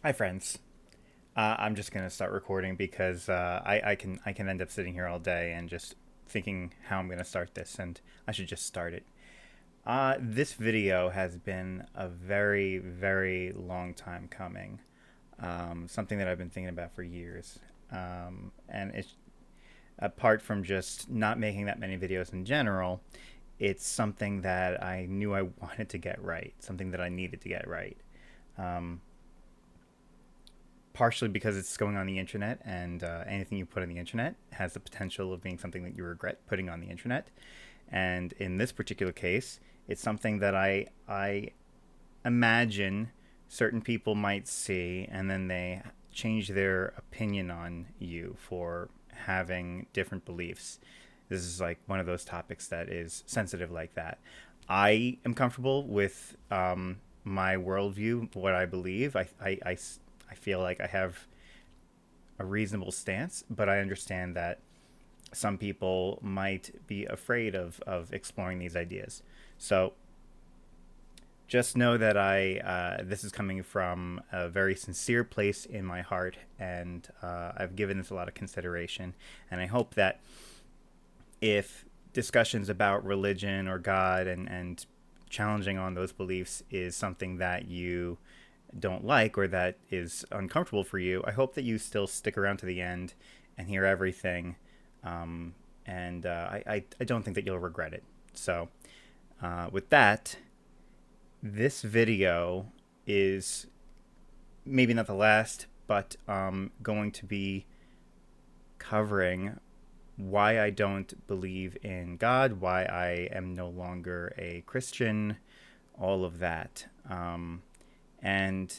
Hi, friends. I'm just gonna start recording because I can end up sitting here all day and just thinking how I'm gonna start this, and I should just start it. This video has been a very, very long time coming. Something that I've been thinking about for years, and it's apart from just not making that many videos in general. It's something that I knew I wanted to get right, something that I needed to get right. Um, Partially because it's going on the internet, and anything you put on the internet has the potential of being something that you regret putting on the internet. And in this particular case, it's something that I imagine certain people might see, and then they change their opinion on you for having different beliefs. This is like one of those topics that is sensitive like that. I am comfortable with my worldview, what I believe. I feel like I have a reasonable stance, but I understand that some people might be afraid of exploring these ideas. So just know that this is coming from a very sincere place in my heart, and I've given this a lot of consideration. And I hope that if discussions about religion or God and challenging on those beliefs is something that you don't like or that is uncomfortable for you, I hope that you still stick around to the end and hear everything. And I don't think that you'll regret it. So, with that, this video is maybe not the last, but going to be covering why I don't believe in God, why I am no longer a Christian, all of that. And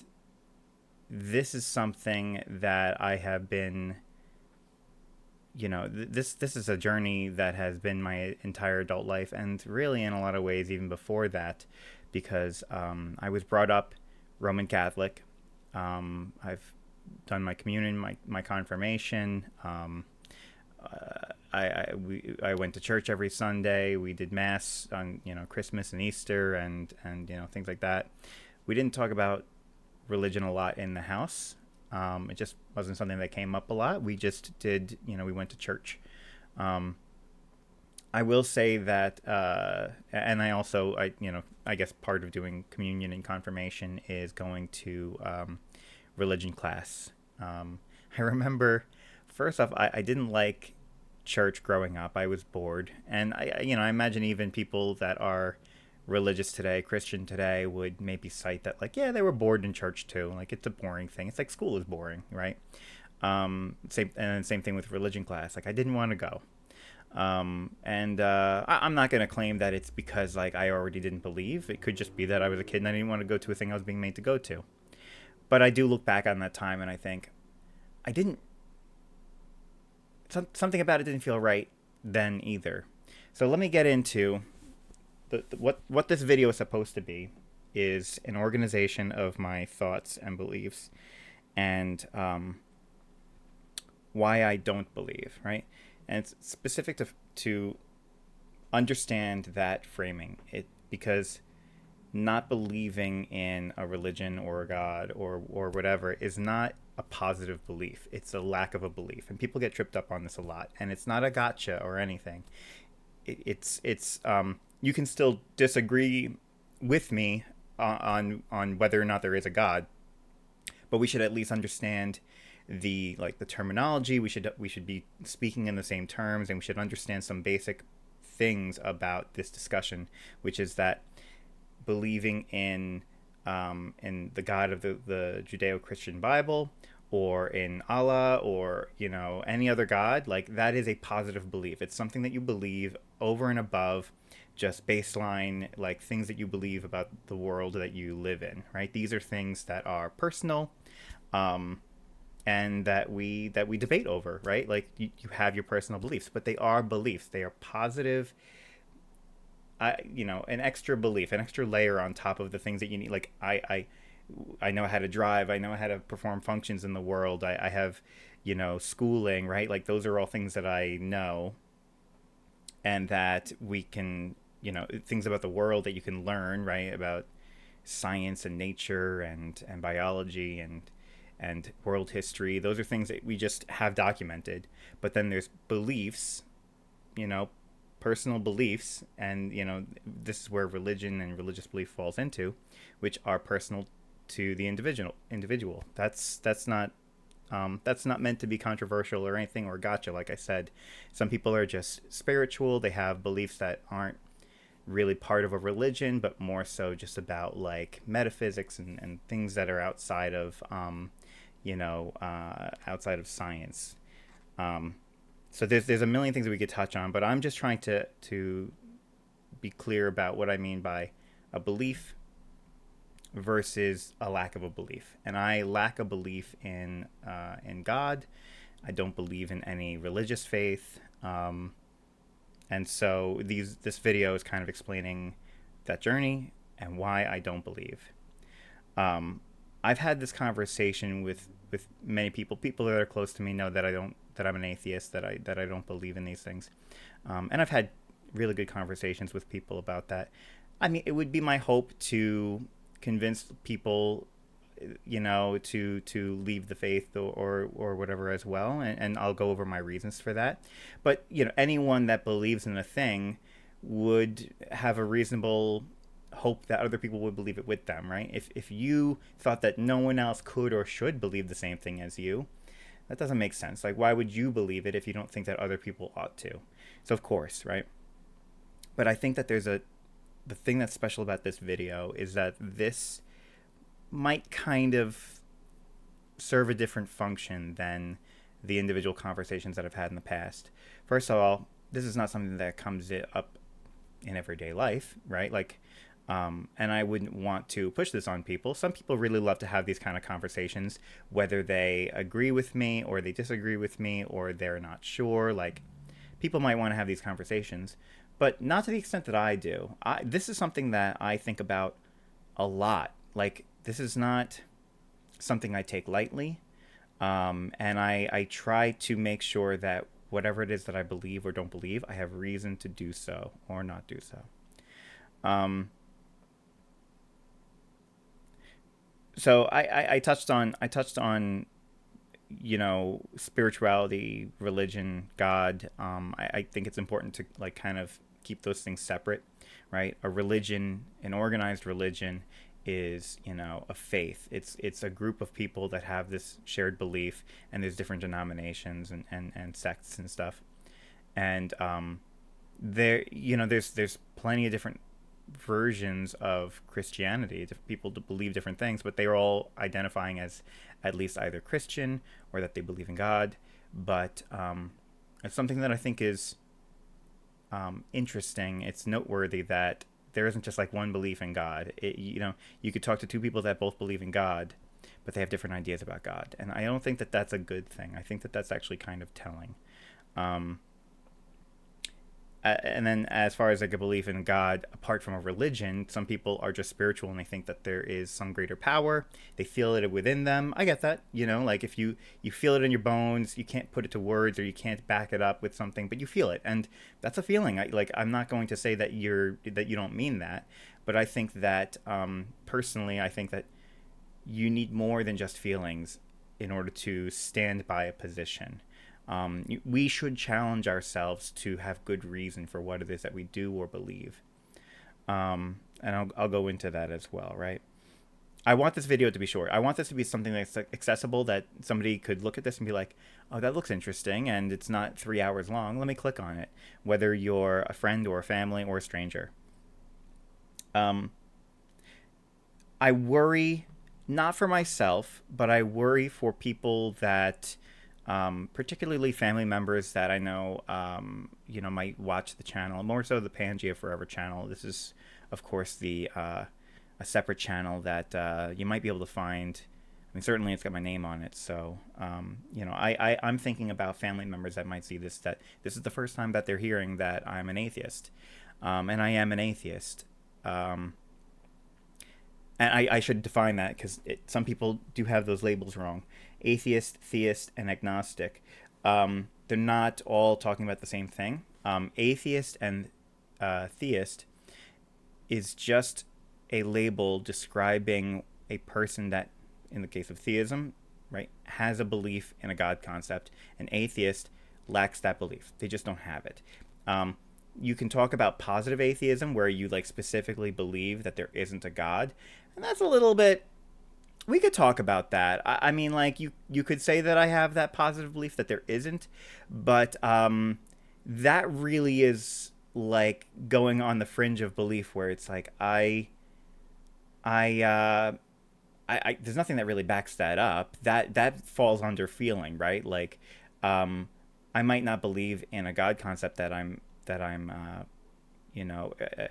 this is something that I have been, this is a journey that has been my entire adult life, and really in a lot of ways even before that, because I was brought up Roman Catholic. I've done my communion, my confirmation. I went to church every Sunday. We did mass on Christmas and Easter and things like that. We didn't talk about religion a lot in the house. It just wasn't something that came up a lot. We just did, we went to church. Um, I will say that, and I guess part of doing communion and confirmation is going to religion class. I remember, first off, I didn't like church growing up. I was bored, and I imagine even people that are religious today, Christian today, would maybe cite that, like, yeah, they were bored in church too. Like, it's a boring thing. It's like school is boring, right? Same thing with religion class. Like, I didn't want to go. I'm not going to claim that it's because like I already didn't believe. It could just be that I was a kid and I didn't want to go to a thing I was being made to go to. But I do look back on that time and I think I didn't. Something about it didn't feel right then either. So let me get into what this video is supposed to be. Is an organization of my thoughts and beliefs, and why I don't believe. Right, and it's specific to understand that framing it, because not believing in a religion or a god or whatever is not a positive belief. It's a lack of a belief, and people get tripped up on this a lot. And it's not a gotcha or anything. It's you can still disagree with me on whether or not there is a god, but we should at least understand the terminology. We should be speaking in the same terms, and we should understand some basic things about this discussion, which is that believing in the God of the Judeo-Christian Bible, or in Allah, or any other God, like that is a positive belief. It's something that you believe over and above just baseline, like things that you believe about the world that you live in, right? These are things that are personal, um, and that we debate over, right? Like you have your personal beliefs, but they are beliefs. They are positive. An extra belief, an extra layer on top of the things that you need. Like I know how to drive. I know how to perform functions in the world. I have, schooling, right? Like those are all things that I know, and that we can, things about the world that you can learn, right? About science and nature and biology, and world history. Those are things that we just have documented. But then there's beliefs, you know, personal beliefs, and this is where religion and religious belief falls into, which are personal to the individual. That's not meant to be controversial or anything or gotcha. Like I said, some people are just spiritual. They have beliefs that aren't really part of a religion, but more so just about like metaphysics and things that are outside of outside of science. So there's a million things that we could touch on, but I'm just trying to be clear about what I mean by a belief versus a lack of a belief. And I lack a belief in God. I don't believe in any religious faith. And so this video is kind of explaining that journey and why I don't believe. I've had this conversation with many people. People that are close to me know that I'm an atheist, that I don't believe in these things. And I've had really good conversations with people about that. I mean, it would be my hope to convince people, to leave the faith or whatever as well, and I'll go over my reasons for that. But anyone that believes in a thing would have a reasonable hope that other people would believe it with them, right? If you thought that no one else could or should believe the same thing as you, that doesn't make sense. Like, why would you believe it if you don't think that other people ought to? So of course, right? But I think that the thing that's special about this video is that this might kind of serve a different function than the individual conversations that I've had in the past. First of all, this is not something that comes up in everyday life, right? Like, and I wouldn't want to push this on people. Some people really love to have these kind of conversations, whether they agree with me or they disagree with me or they're not sure. Like, people might want to have these conversations, but not to the extent that I do. This is something that I think about a lot. Like, this is not something I take lightly. And I try to make sure that whatever it is that I believe or don't believe, I have reason to do so or not do so. So I touched on spirituality, religion, God. I think it's important to like kind of keep those things separate, right? A religion, an organized religion, is a faith. It's a group of people that have this shared belief, and there's different denominations and sects and stuff, and there's plenty of different versions of Christianity. People believe different things, but they're all identifying as at least either Christian or that they believe in God. But it's something that I think is interesting. It's noteworthy that there isn't just like one belief in God. You could talk to two people that both believe in God, but they have different ideas about God. And I don't think that that's a good thing. I think that that's actually kind of telling. And then as far as like a belief in God, apart from a religion, some people are just spiritual and they think that there is some greater power. They feel it within them. I get that, like if you feel it in your bones, you can't put it to words or you can't back it up with something, but you feel it. And that's a feeling. I'm not going to say that you don't mean that, but I think that personally, I think that you need more than just feelings in order to stand by a position. We should challenge ourselves to have good reason for what it is that we do or believe. And I'll go into that as well, right? I want this video to be short. I want this to be something that's accessible, that somebody could look at this and be like, oh, that looks interesting, and it's not 3 hours long. Let me click on it, whether you're a friend or a family or a stranger. I worry, not for myself, but I worry for people that... particularly family members that I know, might watch the channel, more so the Pangea Forever channel. This is, of course, a separate channel that you might be able to find. I mean, certainly it's got my name on it. So, I'm thinking about family members that might see this, that this is the first time that they're hearing that I'm an atheist. And I am an atheist. And I should define that because some people do have those labels wrong. Atheist, theist, and agnostic. They're not all talking about the same thing. Atheist and theist is just a label describing a person that, in the case of theism, right, has a belief in a God concept. An atheist lacks that belief. They just don't have it. Um, you can talk about positive atheism, where you like specifically believe that there isn't a God, and that's a little bit. We could talk about that. I mean, like you could say that I have that positive belief that there isn't, but that really is like going on the fringe of belief, where it's like I there's nothing that really backs that up. That falls under feeling, right? Like, um, I might not believe in a God concept that I'm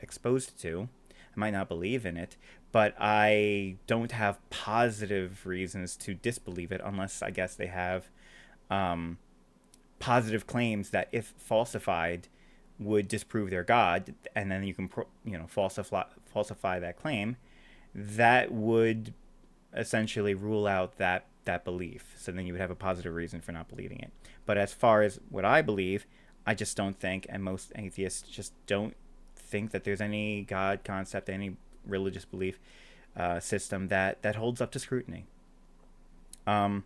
exposed to. I might not believe in it, but I don't have positive reasons to disbelieve it, unless I guess they have um, positive claims that, if falsified, would disprove their God, and then you can falsify that claim. That would essentially rule out that belief. So then you would have a positive reason for not believing it. But as far as what I believe, I just don't think, and most atheists just don't think, that there's any God concept, any religious belief system that holds up to scrutiny. Um,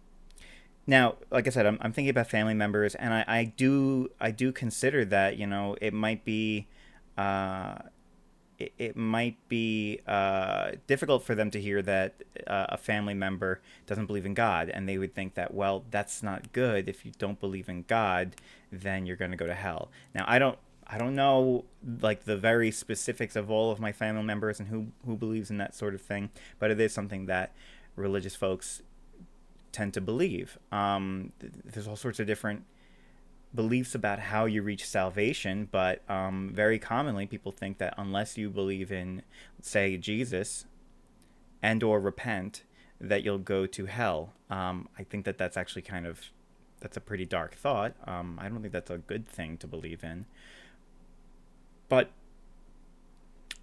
Now, like I said, I'm thinking about family members, and I do consider that, it might be uh, it might be difficult for them to hear that a family member doesn't believe in God, and they would think that, well, that's not good. If you don't believe in God, then you're going to go to hell. Now, I don't know like the very specifics of all of my family members and who believes in that sort of thing, but it is something that religious folks tend to believe. There's all sorts of different beliefs about how you reach salvation, but very commonly people think that unless you believe in, say, Jesus and or repent, that you'll go to hell. I think that that's actually that's a pretty dark thought. I don't think that's a good thing to believe in. But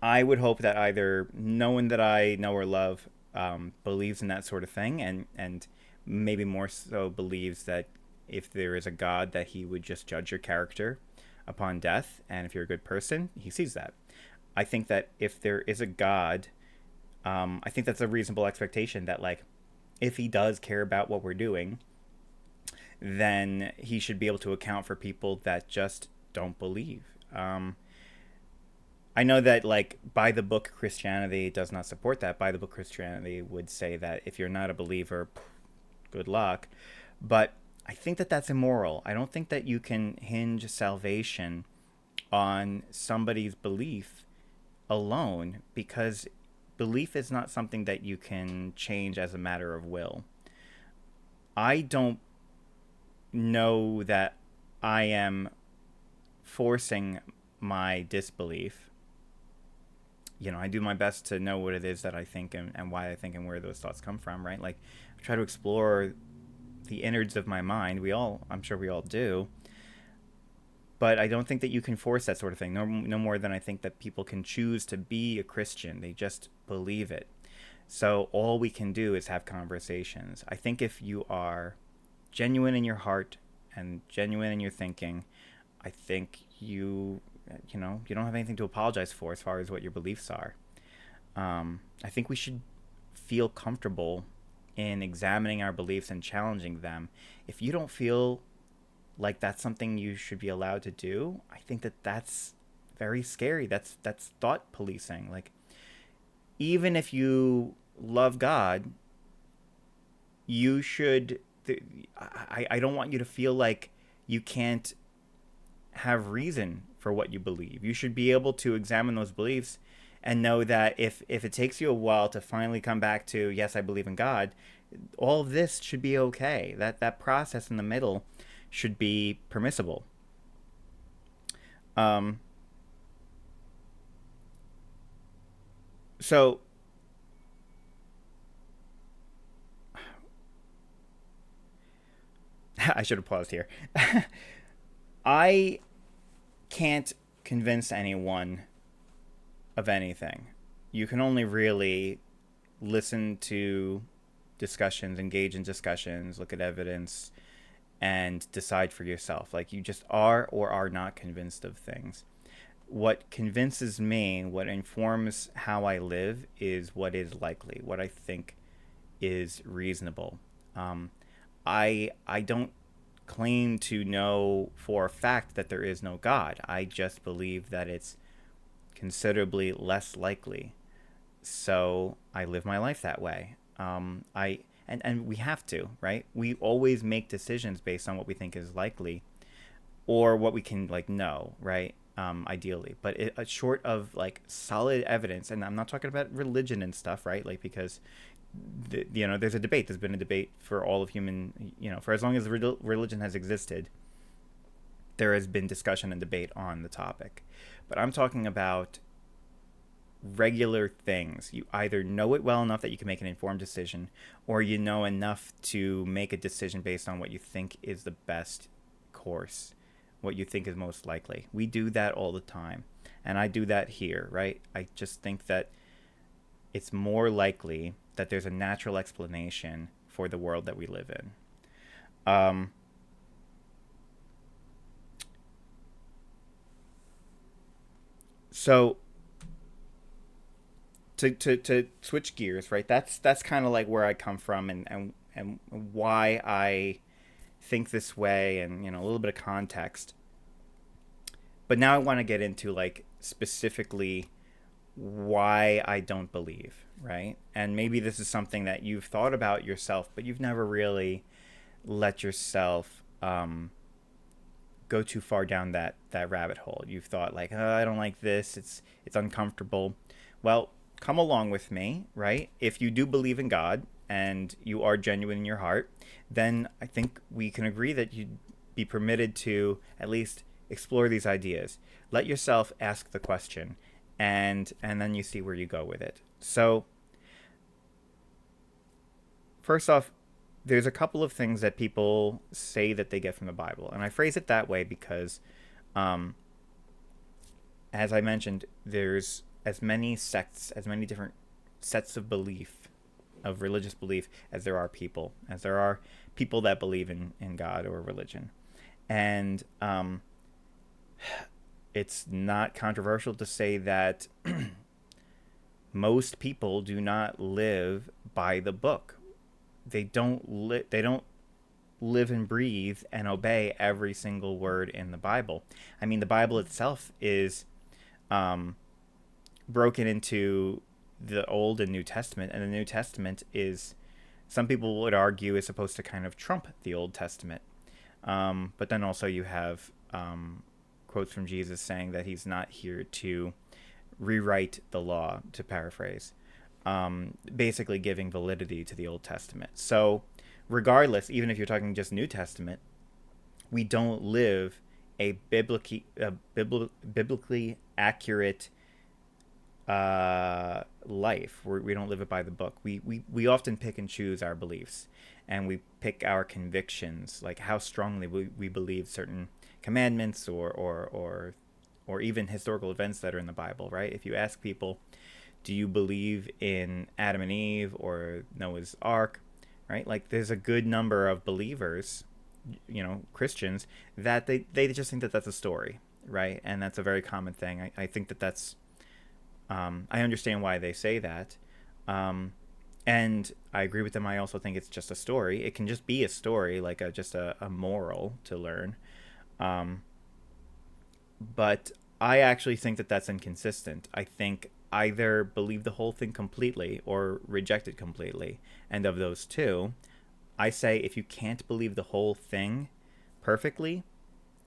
I would hope that either no one that I know or love believes in that sort of thing, and maybe more so believes that if there is a God, that he would just judge your character upon death, and if you're a good person, he sees that. I think that if there is a God, I think that's a reasonable expectation that, like, if he does care about what we're doing, then he should be able to account for people that just don't believe. I know that, like, by the book Christianity does not support that. By the book Christianity would say that if you're not a believer, good luck. But I think that that's immoral. I don't think that you can hinge salvation on somebody's belief alone, because belief is not something that you can change as a matter of will. I don't know that I am forcing my disbelief. I do my best to know what it is that I think, and why I think, and where those thoughts come from, right? Like, I try to explore the innards of my mind. I'm sure we all do. But I don't think that you can force that sort of thing. No more than I think that people can choose to be a Christian. They just believe it. So all we can do is have conversations. I think if you are genuine in your heart and genuine in your thinking, I think you don't have anything to apologize for as far as what your beliefs are. I think we should feel comfortable in examining our beliefs and challenging them. If you don't feel like that's something you should be allowed to do, I think that that's very scary. That's thought policing. Like, even if you love God, you should. I don't want you to feel like you can't have reason for what you believe. You should be able to examine those beliefs and know that if it takes you a while to finally come back to, yes, I believe in God, all of this should be okay. That process in the middle should be permissible. Um, so I should have paused here. I can't convince anyone of anything. You can only really listen to discussions, engage in discussions, look at evidence, and decide for yourself. Like, you just are or are not convinced of things. What convinces me, what informs how I live, is what is likely, what I think is reasonable. I don't claim to know for a fact that there is no God. I just believe that it's considerably less likely. So I live my life that way. I and we have to, right? We always make decisions based on what we think is likely or what we can like know, right? Ideally, but short of like solid evidence, and I'm not talking about religion and stuff, right? Like because there's a debate. There's been a debate for all of human, for as long as religion has existed, there has been discussion and debate on the topic. But I'm talking about regular things. You either know it well enough that you can make an informed decision, or you know enough to make a decision based on what you think is the best course, what you think is most likely. We do that all the time. And I do that here, right? I just think that it's more likely that there's a natural explanation for the world that we live in. So to switch gears, right? That's kind of like where I come from, and why I think this way, and a little bit of context. But now I want to get into like specifically why I don't believe, right? And maybe this is something that you've thought about yourself, but you've never really let yourself go too far down that rabbit hole. You've thought like, oh, I don't like this. It's uncomfortable. Well, come along with me, right? If you do believe in God and you are genuine in your heart, then I think we can agree that you'd be permitted to at least explore these ideas. Let yourself ask the question, and then you see where you go with it. So, first off, there's a couple of things that people say that they get from the Bible, and I phrase it that way because, um, as I mentioned, there's as many sects, as many different sets of belief, of religious belief, as there are people that believe in God or religion. And it's not controversial to say that most people do not live by the book. They don't live and breathe and obey every single word in the Bible. I mean, the Bible itself is broken into the Old and New Testament, and the New Testament is, some people would argue, is supposed to kind of trump the Old Testament. But then also you have quotes from Jesus saying that he's not here to rewrite the law, to paraphrase, basically giving validity to the Old Testament. So regardless, even if you're talking just New Testament, we don't live a biblically accurate life. We don't live it by the book. We often pick and choose our beliefs, and we pick our convictions, like how strongly we believe certain commandments or even historical events that are in the Bible, right? If you ask people, do you believe in Adam and Eve or Noah's Ark, right? Like there's a good number of believers, Christians, that they just think that that's a story, right? And that's a very common thing. I think that that's I understand why they say that. And I agree with them. I also think it's just a story. It can just be a story, like just a moral to learn. But I actually think that that's inconsistent. I think either believe the whole thing completely or reject it completely. And of those two, I say if you can't believe the whole thing perfectly,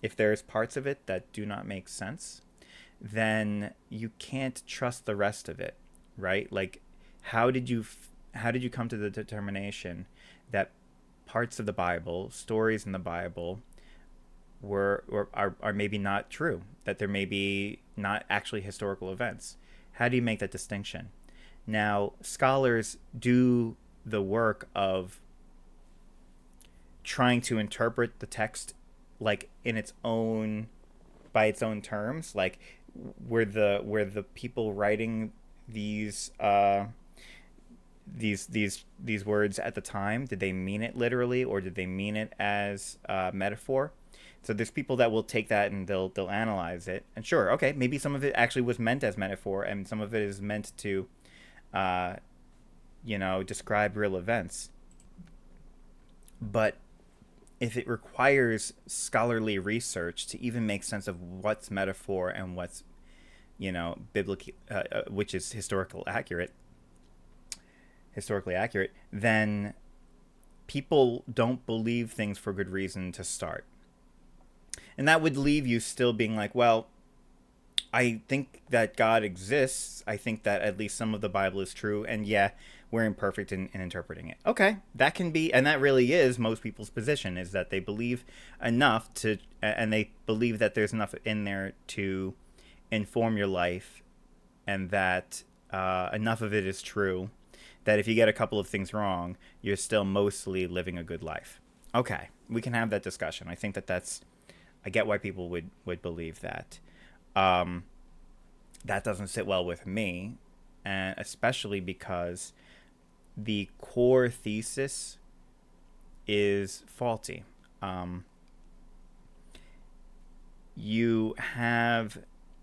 if there's parts of it that do not make sense, then you can't trust the rest of it, right? Like, how did you come to the determination that parts of the Bible, stories in the Bible, are maybe not true, that there may be not actually historical events? How do you make that distinction? Now, scholars do the work of trying to interpret the text like in its own, by its own terms. Like, were the people writing these words at the time, did they mean it literally, or did they mean it as metaphor? So there's people that will take that and they'll analyze it, and sure, okay, maybe some of it actually was meant as metaphor, and some of it is meant to describe real events. But if it requires scholarly research to even make sense of what's metaphor and what's, biblically, which is historically accurate, then people don't believe things for good reason to start. And that would leave you still being like, well, I think that God exists. I think that at least some of the Bible is true. And yeah, we're imperfect in interpreting it. Okay, that can be, and that really is most people's position, is that they believe enough to, and they believe that there's enough in there to inform your life, and that enough of it is true, that if you get a couple of things wrong, you're still mostly living a good life. Okay, we can have that discussion. I think that I get why people would believe that. Um, that doesn't sit well with me, and especially because the core thesis is faulty. Um, you have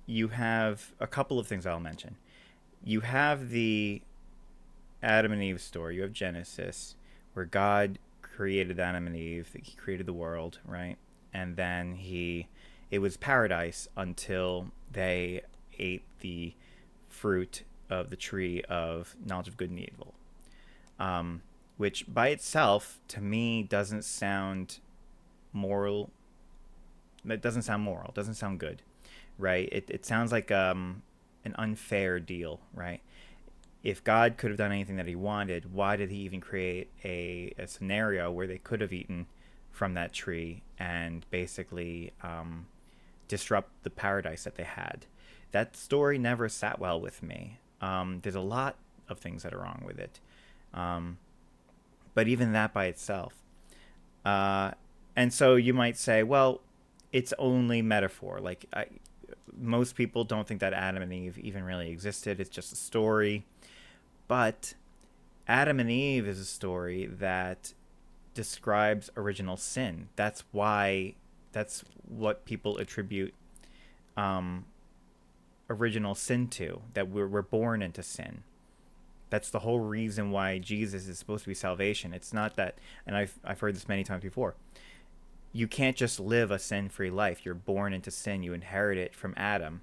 a couple of things I'll mention. You have the Adam and Eve story. You have Genesis, where God created Adam and Eve. He created the world, right? And then it was paradise until they ate the fruit of the tree of knowledge of good and evil, which by itself, to me, doesn't sound moral. It doesn't sound moral. It doesn't sound good, right? It sounds like an unfair deal, right? If God could have done anything that he wanted, why did he even create a scenario where they could have eaten from that tree and basically disrupt the paradise that they had? That story never sat well with me. There's a lot of things that are wrong with it. But even that by itself. And so you might say, well, it's only metaphor. Like, most people don't think that Adam and Eve even really existed. It's just a story. But Adam and Eve is a story that describes original sin. That's what people attribute original sin to, that we're born into sin. That's the whole reason why Jesus is supposed to be salvation. It's not that, and I've heard this many times before, you can't just live a sin-free life. You're born into sin. You inherit it from Adam.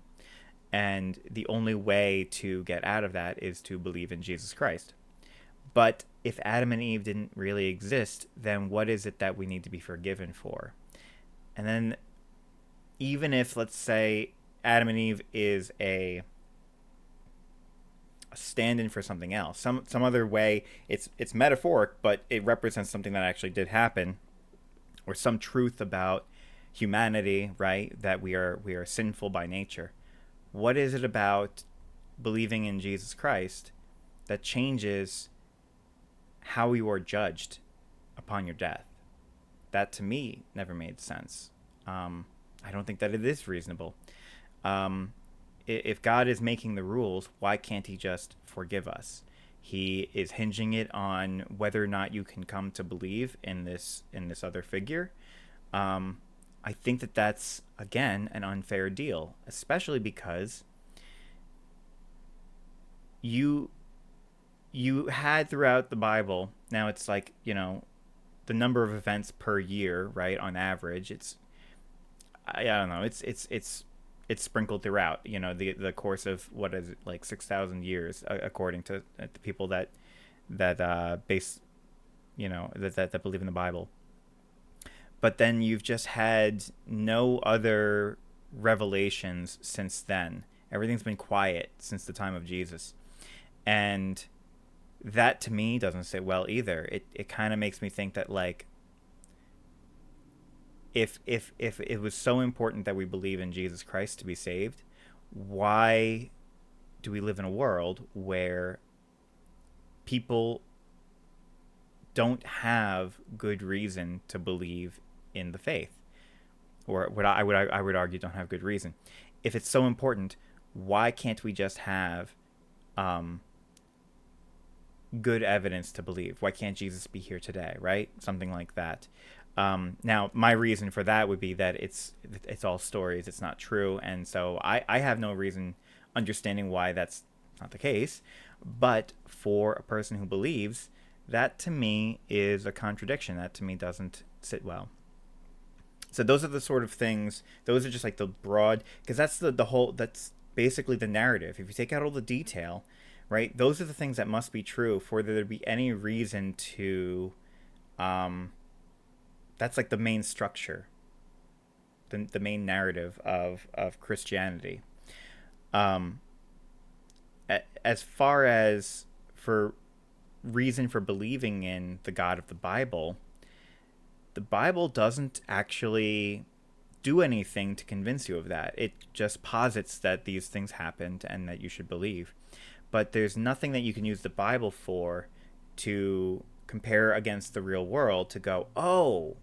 And the only way to get out of that is to believe in Jesus Christ. But if Adam and Eve didn't really exist, then what is it that we need to be forgiven for? And then even if, let's say, Adam and Eve is a stand-in for something else, some other way, it's metaphoric, but it represents something that actually did happen, or some truth about humanity, right? That we are sinful by nature. What is it about believing in Jesus Christ that changes how you are judged upon your death? That to me never made sense. I don't think that it is reasonable. If God is making the rules, why can't he just forgive us? He is hinging it on whether or not you can come to believe in this other figure. I think that that's, again, an unfair deal, especially because you had throughout the Bible, now it's like, the number of events per year, right? On average, I don't know, it's sprinkled throughout, the course of, what is it, like 6,000 years, according to the people that base, that believe in the Bible. But then you've just had no other revelations since then. Everything's been quiet since the time of Jesus. And that to me doesn't sit well either. It kind of makes me think that, like, if it was so important that we believe in Jesus Christ to be saved, why do we live in a world where people don't have good reason to believe in the faith, or what I would argue don't have good reason? If it's so important, why can't we just have good evidence to believe? Why can't Jesus be here today, right? Something like that. Now, my reason for that would be that it's all stories. It's not true, and so I have no reason understanding why that's not the case. But for a person who believes, that to me is a contradiction. That to me doesn't sit well. So those are the sort of things. Those are just like the broad, because that's the whole. That's basically the narrative. If you take out all the detail, right? Those are the things that must be true for there to be any reason to. Um, that's like the main structure, the main narrative of Christianity. Um, as far as for reason for believing in the God of the Bible doesn't actually do anything to convince you of that. It just posits that these things happened and that you should believe. But there's nothing that you can use the Bible for to compare against the real world to go, oh,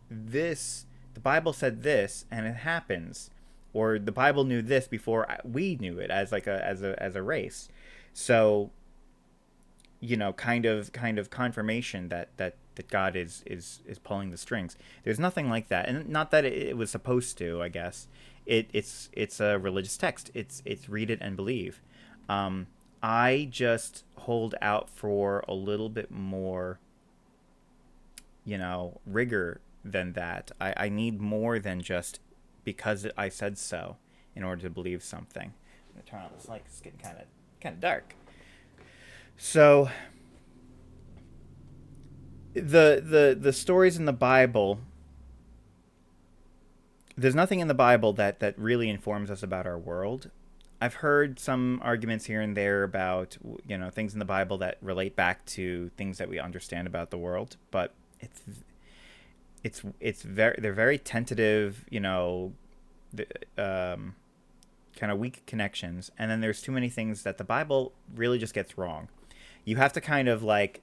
this, the Bible said this and it happens. Or the Bible knew this before we knew it as like as a race. So, kind of confirmation that God is pulling the strings. There's nothing like that, and not that it was supposed to. I guess it's a religious text. It's read it and believe. I just hold out for a little bit more, rigor than that. I need more than just because I said so in order to believe something. I'm gonna turn on this light 'cause it's getting kind of dark. So the stories in the Bible, there's nothing in the Bible that really informs us about our world. I've heard some arguments here and there about things in the Bible that relate back to things that we understand about the world, but it's very they're very tentative, kind of weak connections, and then there's too many things that the Bible really just gets wrong. You have to kind of like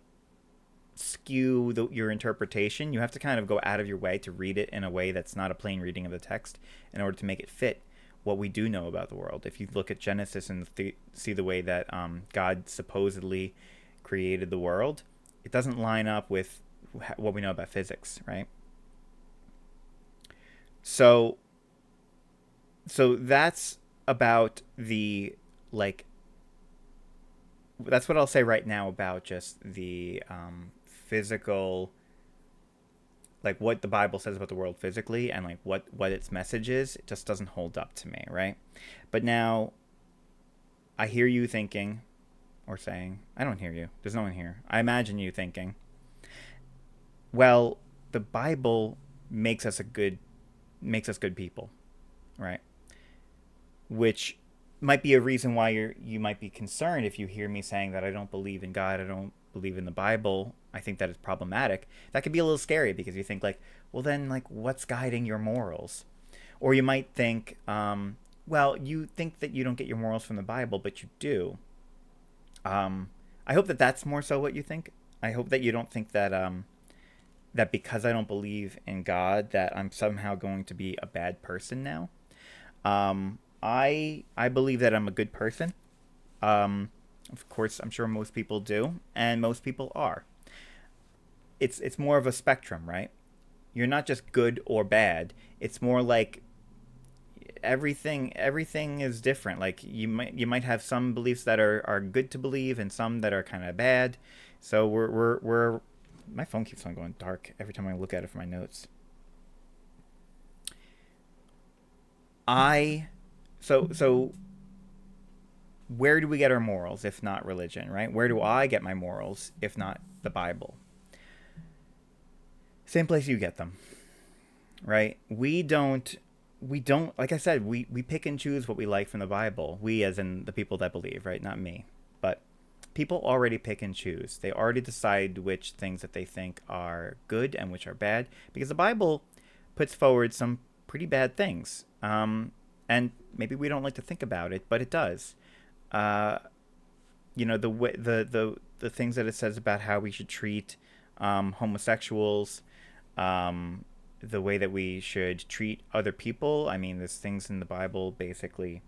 skew your interpretation. You have to kind of go out of your way to read it in a way that's not a plain reading of the text in order to make it fit what we do know about the world. If you look at Genesis and see the way that God supposedly created the world, it doesn't line up with what we know about physics, right? So that's about the like that's what I'll say right now about just the physical, like what the Bible says about the world physically and like what its message is. It just doesn't hold up to me, right? But now I hear you thinking or saying, I don't hear you. There's no one here. I imagine you thinking, well, the Bible makes us good people, right? Which might be a reason why you might be concerned if you hear me saying that I don't believe in God, I don't believe in the Bible. I think that is problematic. That could be a little scary because you think like, well then like what's guiding your morals? Or you might think, well, you think that you don't get your morals from the Bible, but you do. I hope that that's more so what you think. I hope that you don't think that that because I don't believe in God that I'm somehow going to be a bad person now. I believe that I'm a good person. Of course, I'm sure most people do, and most people are. It's more of a spectrum, right? You're not just good or bad. It's more like everything is different. Like you might have some beliefs that are good to believe and some that are kind of bad. So we're my phone keeps on going dark every time I look at it for my notes. So where do we get our morals if not religion, right? Where do I get my morals if not the Bible? Same place you get them, right? We don't like I said, we pick and choose what we like from the Bible. We as in the people that believe, right? Not me. But people already pick and choose. They already decide which things that they think are good and which are bad because the Bible puts forward some pretty bad things. And maybe we don't like to think about it, but it does. The things that it says about how we should treat homosexuals, the way that we should treat other people. I mean, there's things in the Bible basically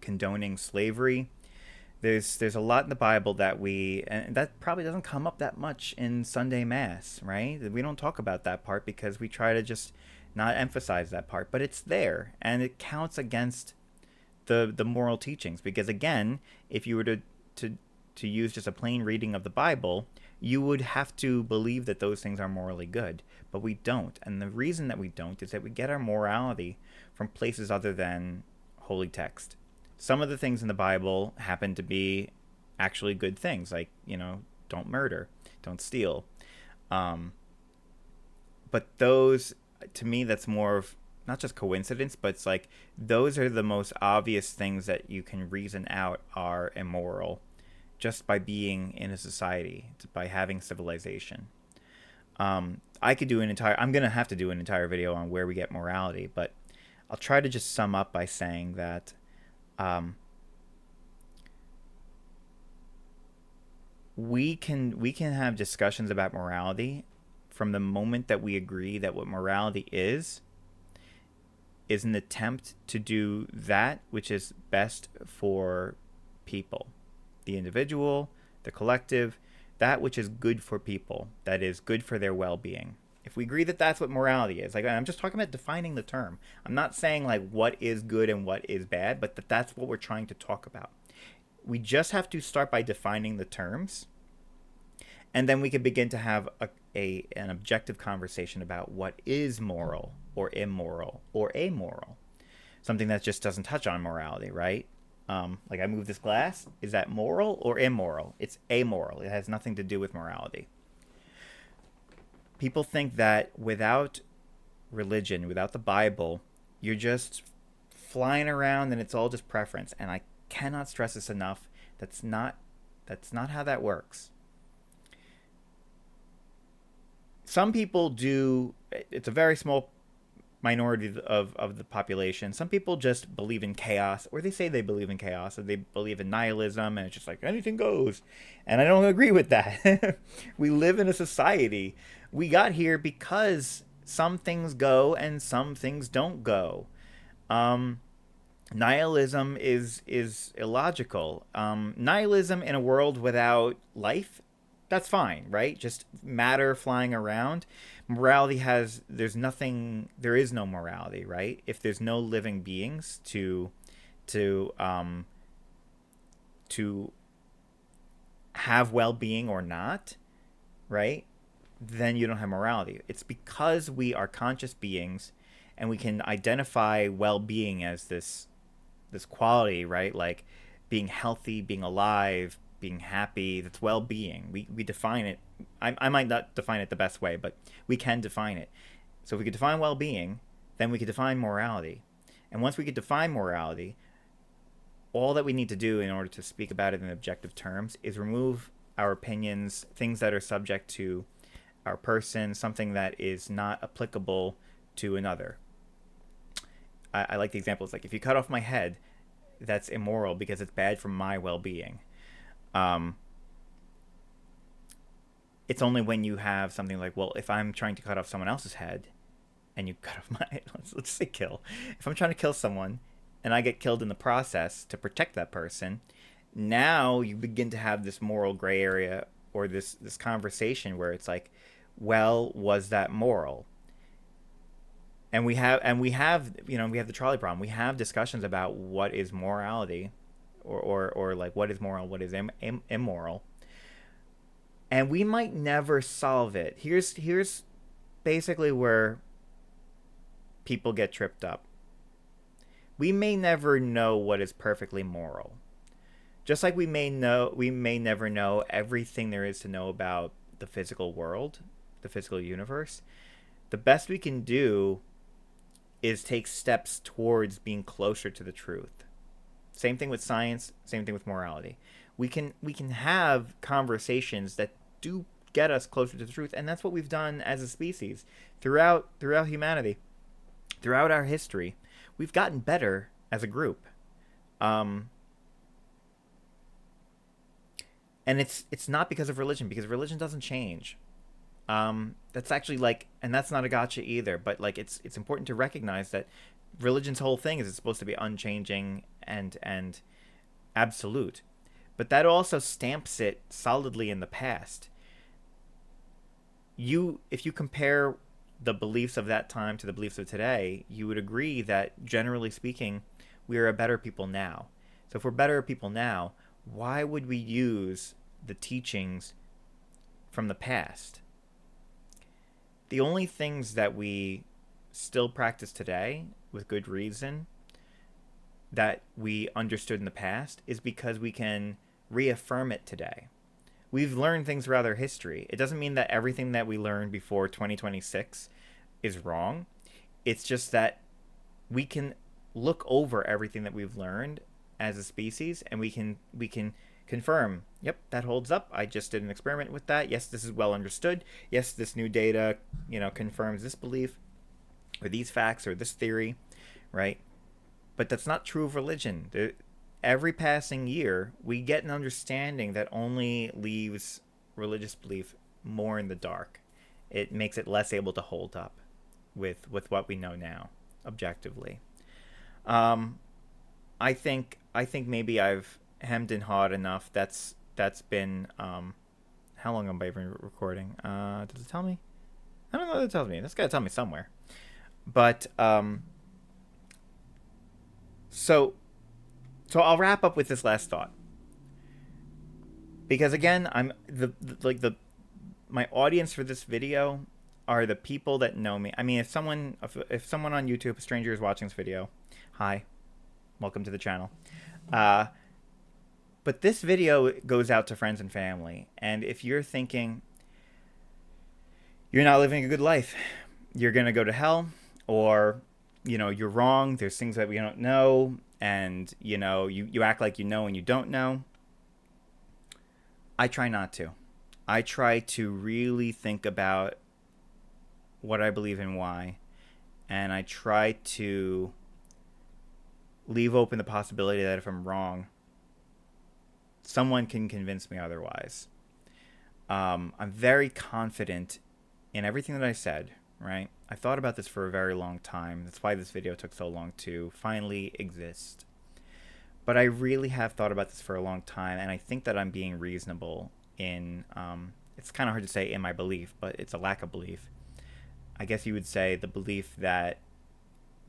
condoning slavery. There's a lot in the Bible that and that probably doesn't come up that much in Sunday Mass, right? We don't talk about that part because we try to just not emphasize that part, but it's there and it counts against the moral teachings because again, if you were to use just a plain reading of the Bible, you would have to believe that those things are morally good, but we don't. And the reason that we don't is that we get our morality from places other than holy text. Some of the things in the Bible happen to be actually good things, like, don't murder, don't steal. Um, but those, to me, that's more of not just coincidence, but it's like those are the most obvious things that you can reason out are immoral just by being in a society, by having civilization. I could do I'm going to have to do an entire video on where we get morality, but I'll try to just sum up by saying that we can have discussions about morality from the moment that we agree that what morality is an attempt to do that which is best for people, the individual, the collective, that which is good for people, that is good for their well-being. If we agree that that's what morality is, like, I'm just talking about defining the term. I'm not saying like what is good and what is bad, but that's what we're trying to talk about. We just have to start by defining the terms, and then we can begin to have an objective conversation about what is moral or immoral or amoral. Something that just doesn't touch on morality, right? Like, I move this glass. Is that moral or immoral? It's amoral. It has nothing to do with morality. People think that without religion, without the Bible, you're just flying around and it's all just preference. And I cannot stress this enough. That's not how that works. Some people do. It's a very small minority of the population. Some people just believe in chaos, or they say they believe in chaos, or they believe in nihilism, and it's just like anything goes. And I don't agree with that. We live in a society. We got here because some things go and some things don't go. Nihilism is illogical. Nihilism in a world without life, that's fine, right? Just matter flying around. Morality there is no morality, right? If there's no living beings to have well-being or not, right? Then you don't have morality. It's because we are conscious beings and we can identify well-being as this quality, right? Like being healthy, being alive, being happy. That's well-being. We define it. I might not define it the best way, but we can define it. So if we could define well-being, then we could define morality. And once we could define morality, all that we need to do in order to speak about it in objective terms is remove our opinions, things that are subject to our person, something that is not applicable to another. I like the examples, like if you cut off my head, that's immoral because it's bad for my well-being. It's only when you have something like, well, if I'm trying to cut off someone else's head and you cut off my, let's say kill. If I'm trying to kill someone and I get killed in the process to protect that person, now you begin to have this moral gray area or this conversation where it's like, well, was that moral? And we have the trolley problem. We have discussions about what is morality or like what is moral, what is immoral. And we might never solve it. Here's basically where people get tripped up. We may never know what is perfectly moral. Just like we may never know everything there is to know about the physical world, the physical universe. The best we can do is take steps towards being closer to the truth. Same thing with science, same thing with morality. We can have conversations that do get us closer to the truth, and that's what we've done as a species throughout humanity, throughout our history. We've gotten better as a group, and it's not because of religion, because religion doesn't change. That's actually like, and that's not a gotcha either, but like it's important to recognize that religion's whole thing is it's supposed to be unchanging and absolute. But that also stamps it solidly in the past. If you compare the beliefs of that time to the beliefs of today, you would agree that generally speaking, we are a better people now. So if we're better people now, why would we use the teachings from the past. The only things that we still practice today with good reason that we understood in the past is because we can reaffirm it today. We've learned things throughout our history. It doesn't mean that everything that we learned before 2026 is wrong. It's just that we can look over everything that we've learned as a species, and we can confirm, yep, that holds up. I just did an experiment with that. Yes, this is well understood. Yes, this new data, confirms this belief or these facts or this theory, right? But that's not true of religion. Every passing year, we get an understanding that only leaves religious belief more in the dark. It makes it less able to hold up with what we know now, objectively. I think maybe I've hemmed and hawed enough. That's been how long have I been recording? Does it tell me? I don't know what it tells me. That's gotta tell me somewhere. But so I'll wrap up with this last thought, because again, I'm my audience for this video are the people that know me. I mean, if someone on YouTube, a stranger, is watching this video, hi, welcome to the channel. But this video goes out to friends and family, and if you're thinking you're not living a good life, you're gonna go to hell, or you're wrong, there's things that we don't know, and you act like you know and you don't know, I try not to. I try to really think about what I believe and why, and I try to leave open the possibility that if I'm wrong, someone can convince me otherwise. I'm very confident in everything that I said, right? I thought about this for a very long time. That's why this video took so long to finally exist. But I really have thought about this for a long time, and I think that I'm being reasonable in, it's kind of hard to say in my belief, but it's a lack of belief. I guess you would say the belief that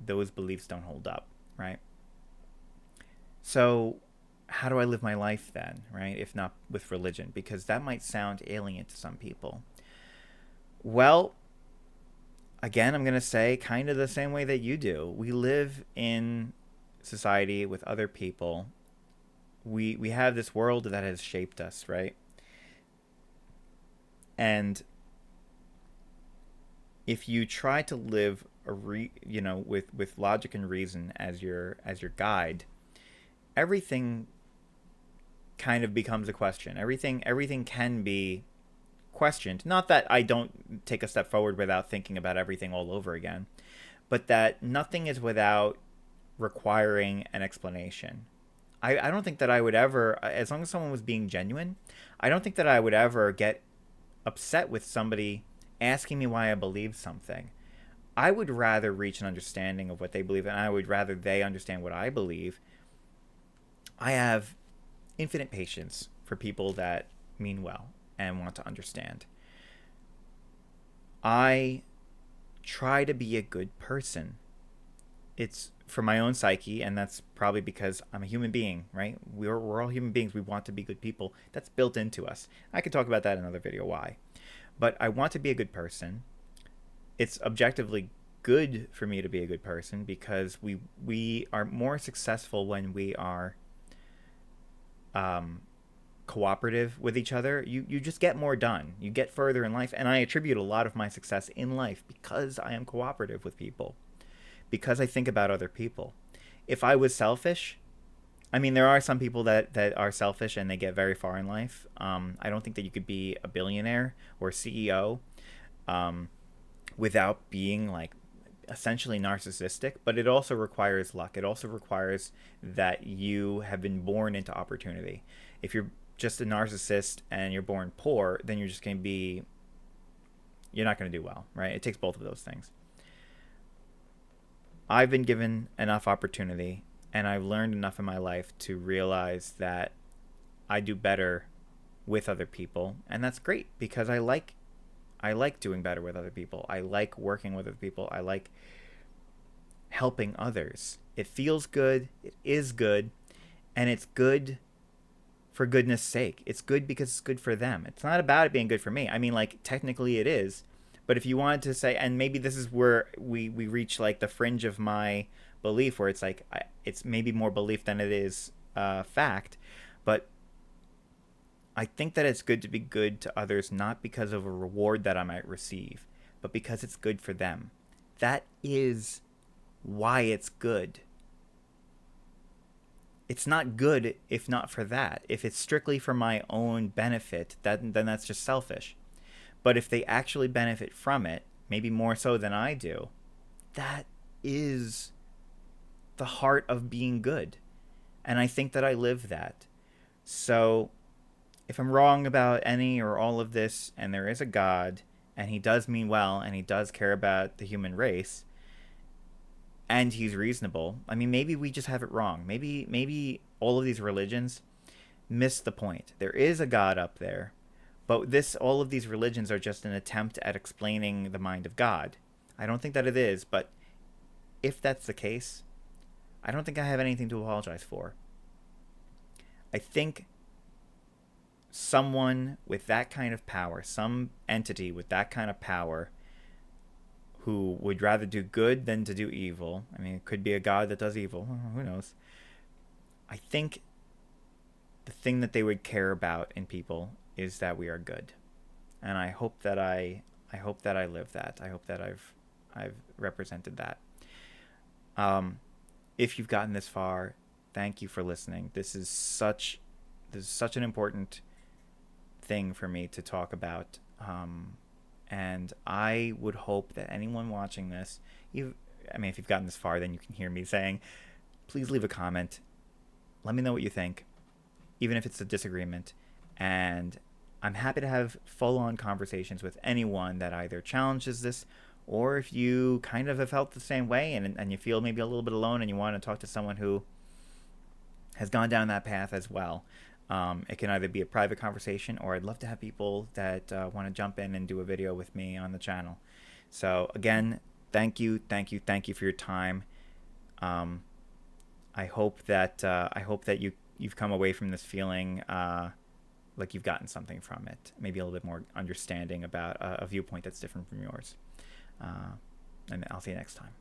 those beliefs don't hold up, right? So how do I live my life then, right? If not with religion, because that might sound alien to some people. Well, again, I'm going to say kind of the same way that you do. We live in society with other people. We have this world that has shaped us, right? And if you try to live with logic and reason as your guide, everything kind of becomes a question. Everything can be questioned. Not that I don't take a step forward without thinking about everything all over again, but that nothing is without requiring an explanation. I don't think that I would ever, as long as someone was being genuine, I don't think that I would ever get upset with somebody asking me why I believe something. I would rather reach an understanding of what they believe, and I would rather they understand what I believe. I have infinite patience for people that mean well and want to understand. I try to be a good person. It's for my own psyche, and that's probably because I'm a human being, right? We're all human beings. We want to be good people. That's built into us. I could talk about that in another video, why. But I want to be a good person. It's objectively good for me to be a good person because we are more successful when we are cooperative with each other. You just get more done. You get further in life, and I attribute a lot of my success in life because I am cooperative with people, because I think about other people. If I was selfish, I mean, there are some people that are selfish and they get very far in life. I don't think that you could be a billionaire or CEO without being like essentially narcissistic, but it also requires luck. It also requires that you have been born into opportunity. If you're just a narcissist and you're born poor, then you're just going to be, you're not going to do well, right? It takes both of those things. I've been given enough opportunity, and I've learned enough in my life to realize that I do better with other people, and that's great because I like doing better with other people. I like working with other people. I like helping others. It feels good. It is good, and it's good for goodness sake. It's good because it's good for them. It's not about it being good for me. I mean, like, technically it is. But if you wanted to say, and maybe this is where we reach like the fringe of my belief, where it's like, it's maybe more belief than it is fact. But I think that it's good to be good to others, not because of a reward that I might receive, but because it's good for them. That is why it's good. It's not good if not for that. If it's strictly for my own benefit, then that's just selfish. But if they actually benefit from it, maybe more so than I do, that is the heart of being good. And I think that I live that. So if I'm wrong about any or all of this, and there is a God, and he does mean well, and he does care about the human race, and he's reasonable, I mean, maybe we just have it wrong. Maybe all of these religions miss the point. There is a God up there, but all of these religions are just an attempt at explaining the mind of God. I don't think that it is, but if that's the case, I don't think I have anything to apologize for. I think someone with that kind of power, some entity with that kind of power, who would rather do good than to do evil. I mean, it could be a God that does evil. Who knows? I think the thing that they would care about in people is that we are good. And I hope that I live that. I hope that I've represented that. If you've gotten this far, thank you for listening. This is such an important thing for me to talk about. And I would hope that anyone watching this, if you've gotten this far, then you can hear me saying, please leave a comment. Let me know what you think, even if it's a disagreement. And I'm happy to have full-on conversations with anyone that either challenges this, or if you kind of have felt the same way and you feel maybe a little bit alone and you want to talk to someone who has gone down that path as well. It can either be a private conversation, or I'd love to have people that want to jump in and do a video with me on the channel. So again, thank you for your time. I hope that you've come away from this feeling like you've gotten something from it, maybe a little bit more understanding about a viewpoint that's different from yours. And I'll see you next time.